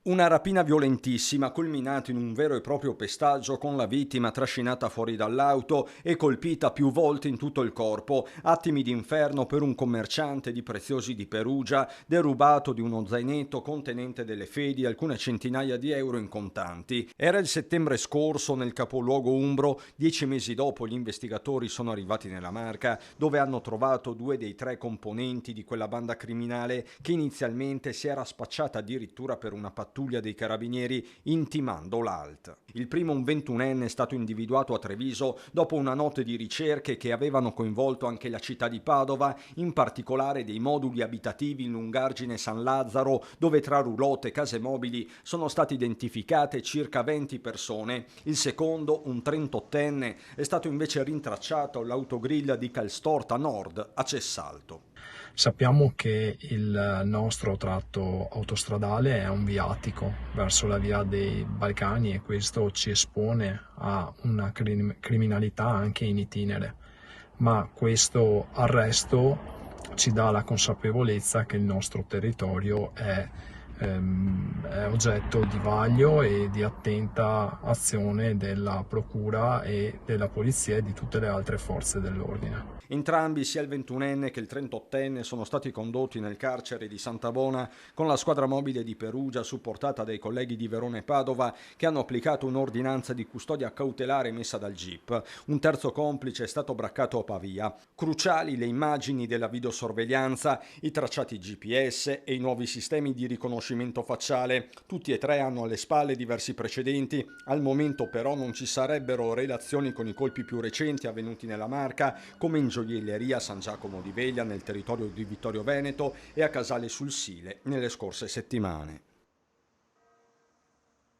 Una rapina violentissima, culminata in un vero e proprio pestaggio con la vittima trascinata fuori dall'auto e colpita più volte in tutto il corpo, attimi d'inferno per un commerciante di preziosi di Perugia, derubato di uno zainetto contenente delle fedi e alcune centinaia di euro in contanti. Era il settembre scorso nel capoluogo umbro, 10 mesi dopo gli investigatori sono arrivati nella Marca, dove hanno trovato due dei tre componenti di quella banda criminale che inizialmente si era spacciata addirittura per una pattuglia dei carabinieri intimando l'ALT. Il primo, un 21enne, è stato individuato a Treviso dopo una notte di ricerche che avevano coinvolto anche la città di Padova, in particolare dei moduli abitativi in Lungargine e San Lazzaro, dove tra roulotte e case mobili sono state identificate circa 20 persone. Il secondo, un 38enne, è stato invece rintracciato all'autogrill di Calstorta Nord a Cessalto. Sappiamo che il nostro tratto autostradale è un viatico verso la via dei Balcani e questo ci espone a una criminalità anche in itinere, ma questo arresto ci dà la consapevolezza che il nostro territorio è oggetto di vaglio e di attenta azione della procura e della polizia e di tutte le altre forze dell'ordine. Entrambi, sia il 21enne che il 38enne, sono stati condotti nel carcere di Santa Bona con la squadra mobile di Perugia supportata dai colleghi di Verona e Padova che hanno applicato un'ordinanza di custodia cautelare emessa dal GIP. Un terzo complice è stato braccato a Pavia. Cruciali le immagini della videosorveglianza, i tracciati GPS e i nuovi sistemi di riconoscimento facciale. Tutti e tre hanno alle spalle diversi precedenti. Al momento però non ci sarebbero relazioni con i colpi più recenti avvenuti nella Marca, come in gioielleria San Giacomo di Veglia nel territorio di Vittorio Veneto e a Casale sul Sile nelle scorse settimane.